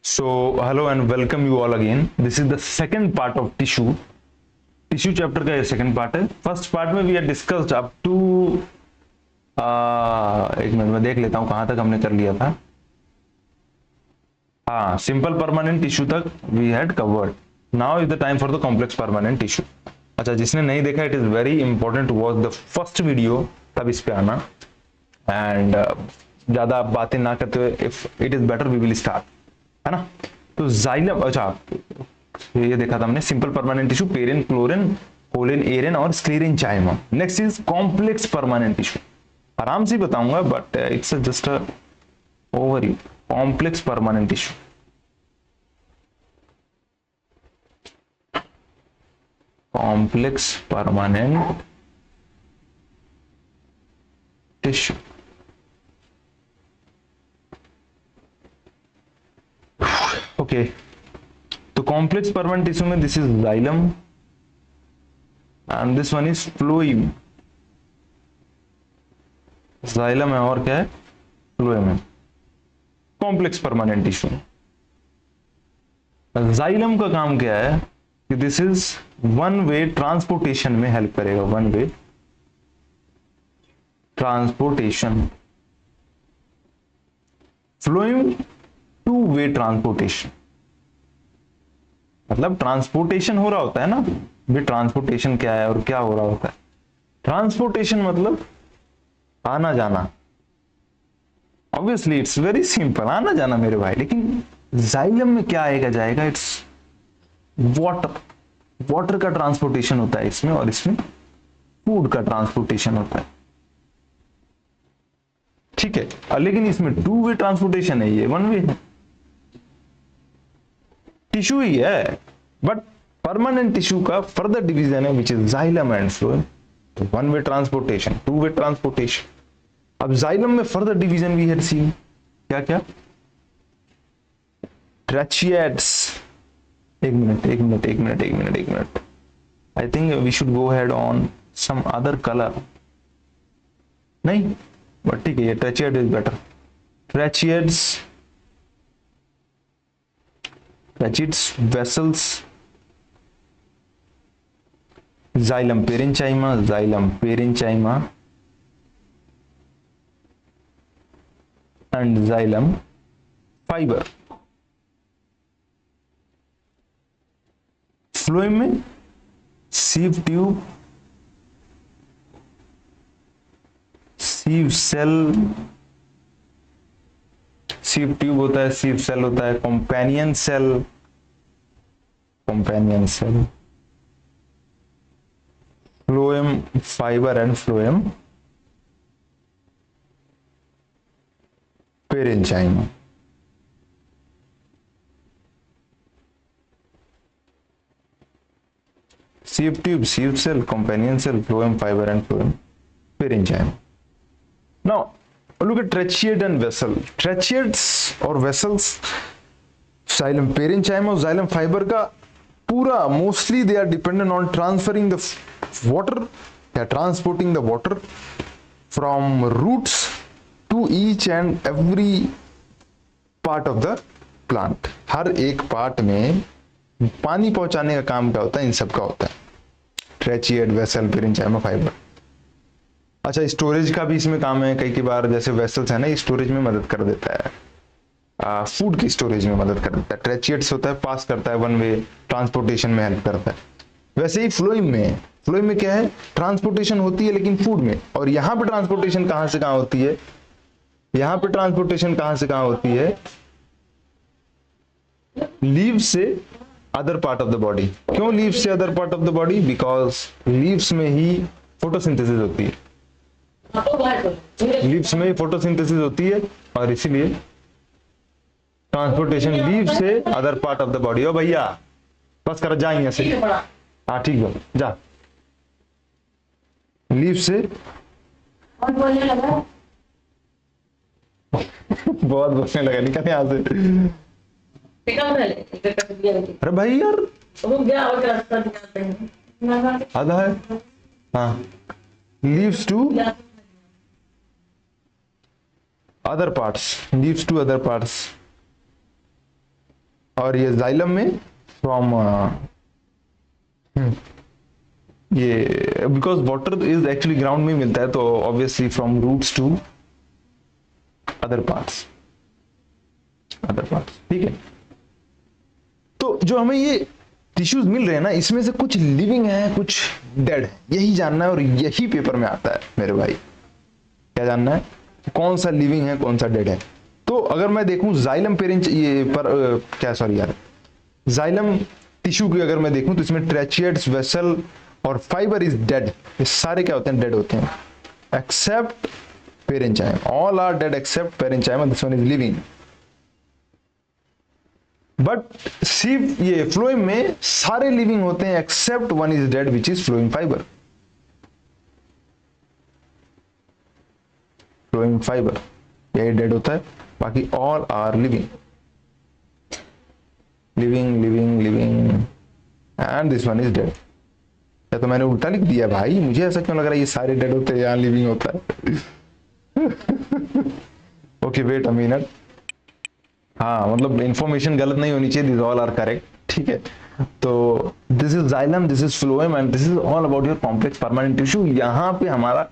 So, hello and welcome you all again. This is the second part of tissue. Tissue chapter का ये second part है. First part में we are discussed up to एक मिनट में देख लेता हूं कहां तक हमने कर लिया था. हाँ, सिंपल परमानेंट टिश्यू तक we had covered. Now is the time for the complex permanent tissue. अच्छा, जिसने नहीं देखा, it is very important to watch the first video, तब इस पे आना. एंड ज्यादा बातें ना करते हुए, if it is better we will start, है ना. तो जाइलम, अच्छा ये देखा था हमने सिंपल परमानेंट टिश्यू, पेरिन, क्लोरिन, कोलिन, एरिन और sclerenchyma. Next is complex permanent tissue. आराम से बताऊंगा but it's just overview. Complex permanent tissue, complex permanent tissue. Okay, तो कॉम्प्लेक्स परमानेंट टिश्यू में this is xylem and this one is phloem. Xylem है और क्या है, फ्लोएम है. Complex permanent tissue. जाइलम का काम क्या है कि this is one way transportation में हेल्प करेगा. One way transportation. Phloem to way transportation. मतलब ट्रांसपोर्टेशन हो रहा होता है ना. भी ट्रांसपोर्टेशन क्या है और क्या हो रहा होता है. ट्रांसपोर्टेशन मतलब आना जाना. ऑब्वियसली इट्स वेरी सिंपल, आना जाना मेरे भाई. लेकिन जाइलम में क्या आएगा जाएगा, इट्स वाटर. वाटर का ट्रांसपोर्टेशन होता है इसमें, और इसमें फूड का ट्रांसपोर्टेशन होता है. ठीक है, लेकिन इसमें टू वे ट्रांसपोर्टेशन है, ये वन वे है. टिश्यू ही है बट परमानेंट टिश्यू का फर्दर डिवीजन है which is xylem and phloem. तो one way transportation, two way transportation. अब जाइलम में further division we had seen. क्या क्या, ट्रैचियड्स. एक minute. I think we should go head on some other colour. नहीं but ठीक है, ये tracheid is better. Tracheids, vessels, xylem parenchyma, and xylem fibre. Phloem में sieve tube, sieve cell. Sieve tube होता है, सीव सेल होता है, companion cell. Phloem fibre and phloem parenchyma. Sieve tube, sieve cell, companion cell, phloem fibre and phloem parenchyma. Now look at trachea and vessel. Tracheads और vessels, xylem parenchyma और xylem fiber का पूरा mostly they are dependent on transferring the water, they are transporting the water from roots to each and every part of the plant. हर एक part में पानी पहुंचाने का काम क्या होता है, इन सब का होता है. ट्रेचियड, वेसल, पेरेंचाइमा, फाइबर. अच्छा, स्टोरेज का भी इसमें काम है. कई बार जैसे वेसल्स है ना, स्टोरेज में मदद कर देता है, फूड की स्टोरेज में मदद कर देता है. ट्रेचियड्स होता है, पास करता है, वन वे ट्रांसपोर्टेशन में हेल्प करता है. वैसे ही फ्लोएम में क्या है, ट्रांसपोर्टेशन होती है लेकिन फूड में. और यहाँ पे ट्रांसपोर्टेशन कहां से कहां होती है, लीव से other part of the body. क्यों लीव से other part of the body? Because leaves में ही फोटोसिंथेसिस होती है. लीव्स में फोटोसिंथेसिस होती है और इसीलिए ट्रांसपोर्टेशन लीव से other part of the body. ओ भैया बस कर, जा यहाँ से. हाँ ठीक है, जा. लीव से बहुत बोलने लगा, निकल यहाँ से. अरे भाई यार आधा है. हाँ, leaves to other parts, leaves to other parts. और ये जाइलम में फ्रॉम ये because water is actually ground में मिलता है, तो obviously from roots to other parts, ठीक है। तो जो हमें ये टिश्यूज मिल रहे हैं ना, इसमें से कुछ लिविंग है, कुछ डेड है, यही जानना है, और यही पेपर में आता है मेरे भाई। क्या जानना है? कौन सा लिविंग है, कौन सा डेड है। तो अगर मैं देखूं जाइलम पेरेंच ये पर क्या सॉरी यार, जाइलम टिश्यू की अगर मैं देखूं तो इसमें ट्रेचियड्स, वेसल और फाइबर इज डेड। ये सारे क्या होते हैं? डेड होते हैं, except parenchyma. All are dead except parenchyma, this one is living. But सिर्फ ये फ्लोएम में सारे लिविंग होते हैं except one is dead which is phloem fibre. Phloem fibre यही डेड होता है, बाकी all are living and this one is dead. या तो मैंने उल्टा लिख दिया भाई, मुझे ऐसा क्यों लग रहा है ये सारे डेड होते हैं, यहां लिविंग होता है। ओके वेट अ मिनट, हाँ मतलब इंफॉर्मेशन गलत नहीं होनी चाहिए, दिस ऑल आर करेक्ट, ठीक है। तो this is xylem, this is phloem and this is all about your complex permanent tissue. यहां पे हमारा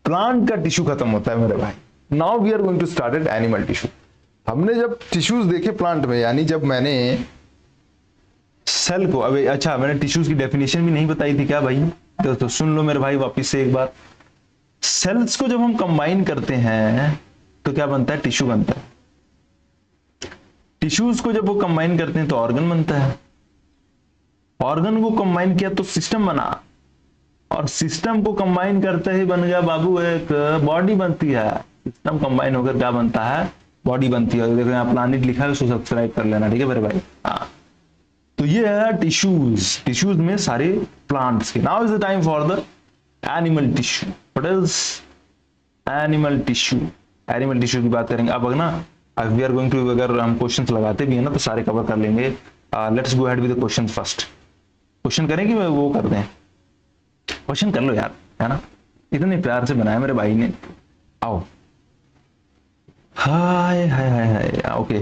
प्लांट का टिश्यू खत्म होता है मेरे भाई। Now we are going to start at animal tissue. हमने जब टिश्यूज देखे प्लांट में, यानी जब मैंने सेल को, अबे अच्छा मैंने टिश्यूज की डेफिनेशन भी नहीं बताई थी क्या भाई? तो सुन लो मेरे भाई वापिस से एक बार। सेल्स को जब हम कंबाइन करते हैं तो क्या बनता है? टिश्यू बनता है। टिश्यूज को जब वो कंबाइन करते हैं तो ऑर्गन बनता है। ऑर्गन को कंबाइन किया तो सिस्टम बना, और सिस्टम को कंबाइन करते ही बन गया बाबू एक बॉडी बनती है। सिस्टम कंबाइन होकर क्या बनता है? बॉडी बनती है। देखो यहाँ प्लानिट लिखा है, उसको सब्सक्राइब कर लेना, ठीक है मेरे भाई। हाँ तो ये है टिश्यूज। टिश्यूज में सारे प्लांट्स के। Now is the time for the animal tissue. What is animal tissue? Animal tissue की बात करेंगे अब ना। वी आर गोइंग टू, अगर हम क्वेश्चंस लगाते भी हैं ना तो सारे कवर कर लेंगे। Let's go ahead with the questions first. Question करें कि वो कर दें? क्वेश्चन कर लो यार, है ना, इतने प्यार से बनाया मेरे भाई ने। आओ, hi hi hi hi. Okay,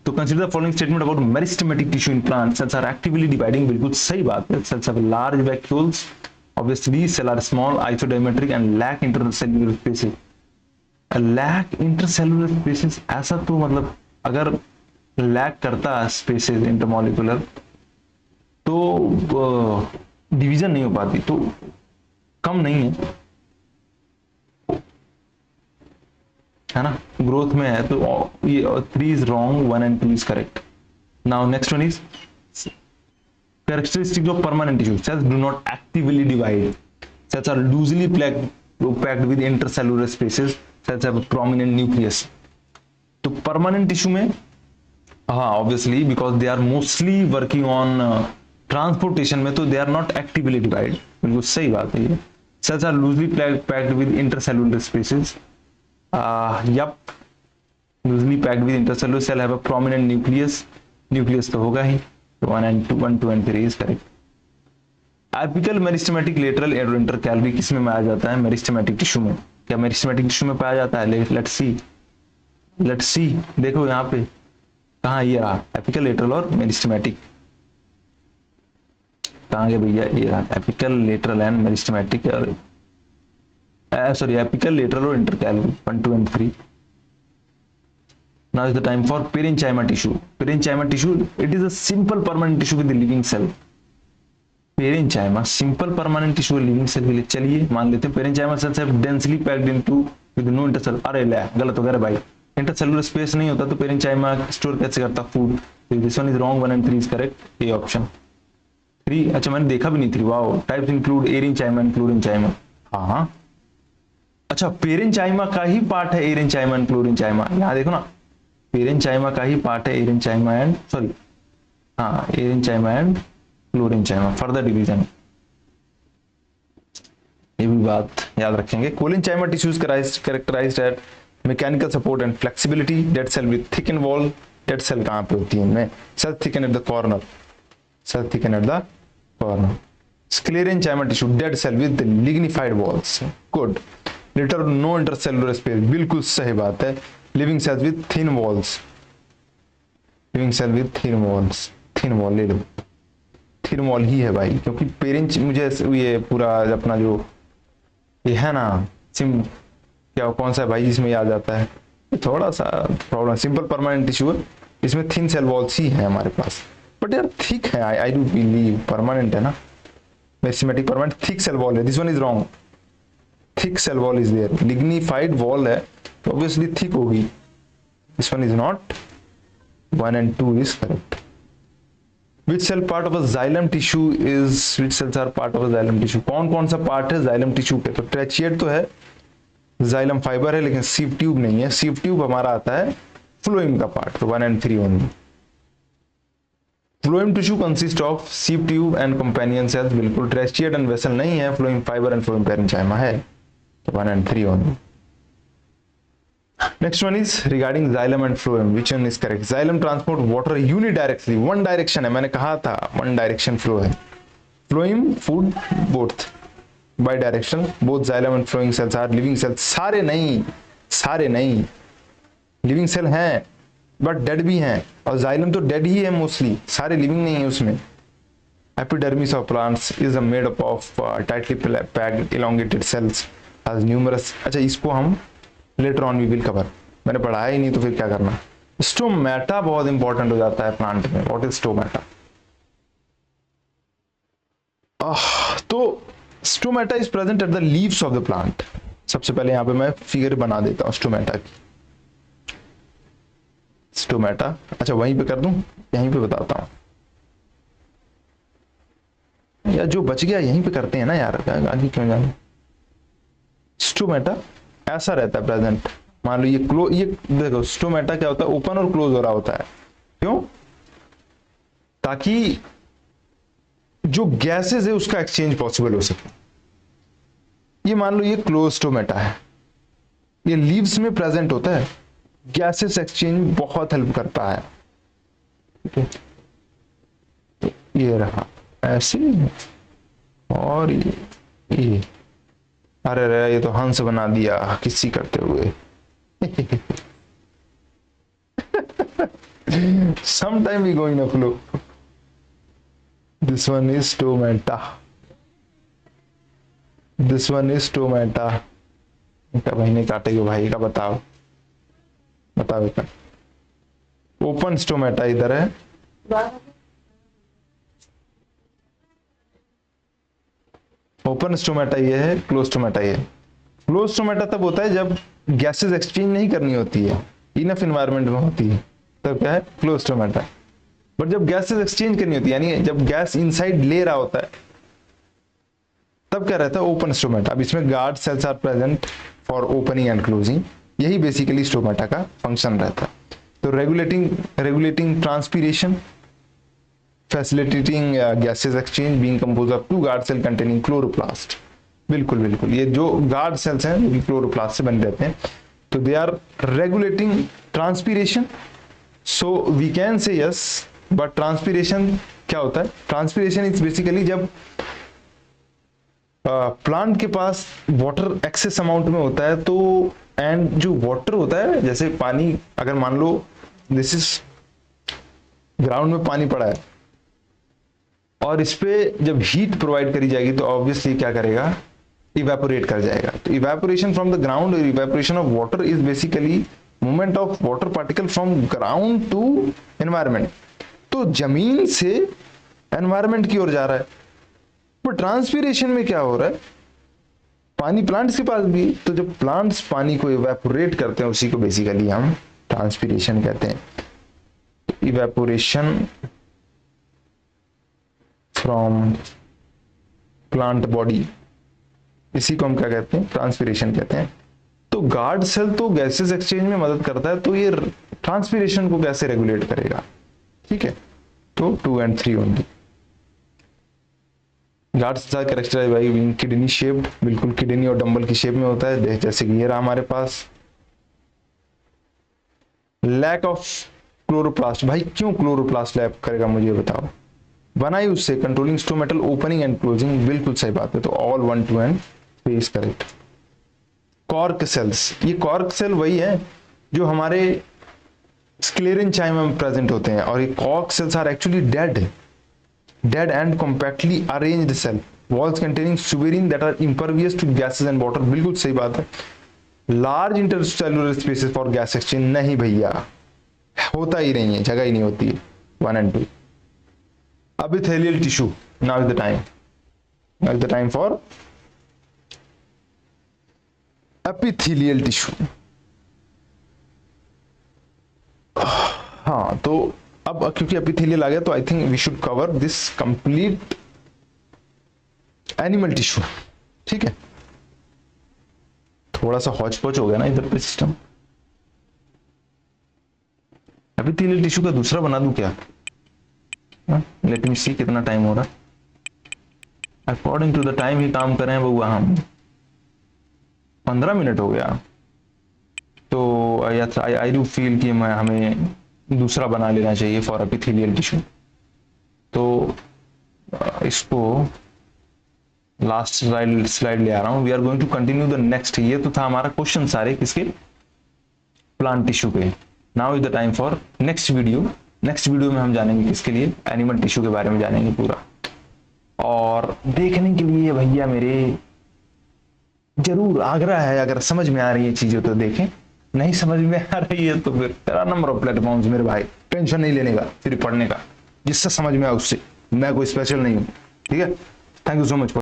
तो consider the following statement about meristematic tissue in plant. Cells are actively dividing. बिल्कुल सही बात है। Cells have large vacuoles, obviously cell are small, isodiametric and lack intercellular spaces. Lack intercellular spaces, ऐसा तो मतलब अगर lack करता है स्पेसेस इंटरमॉलिक्यूलर तो डिवीजन नहीं हो पाती, तो कम नहीं है ना, ग्रोथ में है। तो ये 3 is wrong, 1 and 2 is correct. Now next one is characteristics of permanent tissue. Cells do not actively divide. Cells are loosely packed with intercellular spaces. Cells have a prominent nucleus. तो permanent tissue में हाँ obviously because they are mostly working on transportation में, तो they are not actively divided. बिल्कुल सही बात है ये। Cells are loosely packed with intercellular spaces. Yup, loosely packed with intercellular cell have a prominent nucleus. Nucleus तो होगा ही। 1 and 2 and 3 is correct. Apical meristematic lateral और इंटरकैलरी किसमें पाया जाता है? मेरिस्टेमेटिक टिश्यू में। क्या मेरिस्टेमेटिक टिश्यू में पाया जाता है? Let's see. देखो यहाँ पे कहाँ ये रहा एपिकल लेटरल और मेरिस्टेमेटिक। कहाँ गया भैया? ये रहा एपिकल लेटरल एंड मेरिस्टेमेटिक, और सॉरी एपिकल लेटरल और intercalary 1, 2 and 3. Now is the time for parenchyma tissue. Parenchyma tissue, it is a simple permanent tissue with the living cell. Parenchyma, simple permanent tissue with living cell के लिए चलिए मान लेते हैं parenchyma cells have densely packed into with no intercellular। अरे ले गलत हो गया भाई, इंटरसेलुलर स्पेस नहीं होता तो parenchyma स्टोर कैसे करता food? This one is wrong, 1 and 3 is correct. ये ऑप्शन 3, अच्छा मैंने देखा भी नहीं 3। Wow, types include aerenchyma and chlorenchyma. हाँ अच्छा, पेरेंचाइमा का ही पार्ट है एरेंचाइमा एंड क्लोरेंचाइमा। यहाँ देखो ना, पेरेंचाइमा का ही पार्ट है एरेंचाइमा एंड सॉरी हाँ aerenchyma and chlorenchyma. Further division, ये भी बात याद रखेंगे। Collenchyma tissues characterised at mechanical support and flexibility. Dead cell with thicken wall. Dead cell कहां पे होती है इनमें? Cell thicken at the corner. Cell thicken at the corner. Sclerenchyma tissue, dead cell with lignified walls. Good. Little no intercellular space, बिल्कुल सही बात है। Living cells with thin walls. Living cell with thin walls, thin wall ले लो, thin wall ही है भाई, क्योंकि parent मुझे ये पूरा अपना जो ये है ना सिम क्या कौन सा है भाई जिसमें याद आता है, थोड़ा सा प्रॉब्लम, सिंपल परमानेंट टिश्यू है, इसमें थिन सेल वॉल्स ही है हमारे पास, बट यार थिक है, आई डू बिलीव परमानेंट है ना, मेसिमेटिक परमानेंट, थिक सेल वॉल है, this one is wrong, thick cell wall is there, lignified wall है तो ऑब्वियसली थिक होगी, this one is not, 1 and 2 is correct. Which cell part of a xylem tissue is, which cells are part of a xylem tissue, कौन कौन सा part है xylem tissue के, तो ट्रेचिएट तो है, xylem फाइबर है, लेकिन सीव ट्यूब नहीं है, सीव ट्यूब हमारा आता है फ्लोएम का पार्ट, तो 1 and 3 only. Phloem tissue consist of sieve tube and companion cells, बिल्कुल, ट्रेचिएट एंड वेसल नहीं है, फ्लोएम फाइबर एंड फ्लोएम पैरेन्चाइमा है, तो 1 and 3 only. Next one is regarding xylem and phloem, which one is correct? Xylem transport water unidirectly, one direction है, मैंने कहा था one direction flow है, phloem food both by direction, both xylem and phloem cells are living cells, सारे नहीं living cell हैं but dead भी हैं, और xylem तो dead ही है mostly, सारे living नहीं है उसमें। Epidermis of plants is made up of tightly packed elongated cells has numerous, अच्छा इसको हम later on we will cover, मैंने पढ़ाया ही नहीं तो फिर क्या करना। स्टोमेटा बहुत इंपॉर्टेंट हो जाता है प्लांट में, व्हाट इज स्टोमेटा? तो stomata is present at the leaves of the plant. सबसे पहले यहां पे मैं फिगर बना देता हूं स्टोमेटा की, स्टोमेटा, अच्छा वहीं पे कर दूं, यहीं पे बताता हूं, या जो बच गया यहीं पे करते हैं ना यार, आगे क्यों जाना। स्टोमेटा ऐसा रहता है प्रेजेंट, मान लो ये देखो स्टोमेटा क्या होता है, ओपन और क्लोज हो रहा होता है, क्यों? ताकि जो गैसेस है उसका एक्सचेंज पॉसिबल हो सके। ये मान लो ये क्लोज स्टोमेटा है, ये लीव्स में प्रेजेंट होता है, गैसेस एक्सचेंज बहुत हेल्प करता है, ठीक है, तो ये रहा ऐसे, और ये अरे रे ये तो हंस बना दिया किसी करते हुए sometime we go in a flow, this one is stomata, this one is stomata, क्या भाई ने काटेगा भाई का, बताओ बेटा, ओपन स्टोमेटा इधर है, ओपन स्टोमेटा ये है, क्लोज स्टोमेटा ये है। क्लोज स्टोमेटा तब होता है जब गैसेस एक्सचेंज नहीं करनी होती है, इनफ एनवायरनमेंट में होती है, तब क्या है क्लोज स्टोमेटा। बट जब गैसेस एक्सचेंज करनी होती है, यानी जब गैस इनसाइड ले रहा होता है, तब क्या रहता है ओपन स्टोमेटा। अब इसमें guard cells are present for opening and closing, यही बेसिकली स्टोमेटा का फंक्शन रहता है। तो regulating transpiration, facilitating gases exchange, being composed of two guard cell containing chloroplast, बिल्कुल, ये जो गार्ड सेल्स हैं वो क्लोरोप्लास्ट से बने रहते हैं, तो they are regulating transpiration, so we can say yes, but transpiration क्या होता है? ट्रांसपीरेशन इज बेसिकली जब प्लांट के पास वाटर एक्सेस अमाउंट में होता है, तो एंड जो वाटर होता है, जैसे पानी, अगर मान लो दिस इज ग्राउंड में पानी पड़ा है और इस पे जब हीट प्रोवाइड करी जाएगी तो ऑब्वियसली क्या करेगा, इवेपोरेट कर जाएगा। तो इवेपोरेशन फ्रॉम द ग्राउंड और evaporation of water is basically movement of water particle from ground to environment, तो जमीन से एनवायरमेंट की ओर जा रहा है। पर ट्रांसपीरेशन में क्या हो रहा है, पानी प्लांट्स के पास भी, तो जब प्लांट्स पानी को इवेपोरेट करते हैं उसी को बेसिकली हम ट्रांसपीरेशन कहते हैं। इवेपोरेशन फ्रॉम प्लांट बॉडी, इसी को हम क्या कहते हैं, ट्रांसपीरेशन कहते हैं। तो गार्ड सेल तो गैसेस एक्सचेंज में मदद करता है, तो ये ट्रांसपीरेशन को कैसे रेगुलेट करेगा, ठीक है। तो 2 and 3 only. Guard cell characterize by kidney shaped, बिल्कुल किडनी और डंबल की शेप में होता है, जैसे कि ये रहा हमारे पास। लैक ऑफ क्लोरोप्लास्ट, भाई क्यों क्लोरोप्लास्ट लैक करेगा मुझे बताओ, बनाई उससे controlling stomatal opening and closing, बिल्कुल सही बात है, तो all 1, 2 and 3 is correct. Cork cells, ये कॉर्क सेल वही है जो हमारे स्क्लेरेंचाइमा में प्रेजेंट होते हैं और ये cork cells are actually dead and compactly arranged cell walls containing suberin that are impervious to gases and water. बिल्कुल सही बात है। Large intercellular spaces for gas exchange, नहीं भैया, होता ही नहीं है, जगह ही नहीं होती है। 1 and 2। Epithelial tissue, now is the time for epithelial tissue. हाँ, तो अब क्योंकि एपिथेलियल आ गया तो I think we should cover this complete animal tissue. ठीक है, थोड़ा सा हौच पौच हो गया ना इधर पे सिस्टम। एपिथेलियल टिश्यू का दूसरा बना दूं क्या? लेट मी सी कितना टाइम हो रहा है। अकॉर्डिंग टू द टाइम ही काम कर रहे हैं बउआ हम। 15 मिनट हो गया, तो आई डू फील कि हमें दूसरा बना लेना चाहिए फॉर एपिथेलियल टिश्यू। तो इसको लास्ट स्लाइड ले आ रहा हूं। We are going to continue the next. ये तो था हमारा क्वेश्चन सारे किसके, प्लांट टिश्यू पे। Now is the time for next video. Next video में हम जानेंगे किसके लिए, एनिमल टिश्यू के बारे में जानेंगे पूरा। और देखने के लिए भैया मेरे जरूर आग्रह है, अगर समझ में आ रही है चीजें तो देखें, नहीं समझ में आ रही है तो फिर तेरा नंबर ऑफ प्लेटफॉर्म्स मेरे भाई, टेंशन नहीं लेने का, फिर पढ़ने का, जिससे समझ में आए उससे। मैं कोई स्पेशल नहीं हूं। ठीक है, थैंक यू सो मच।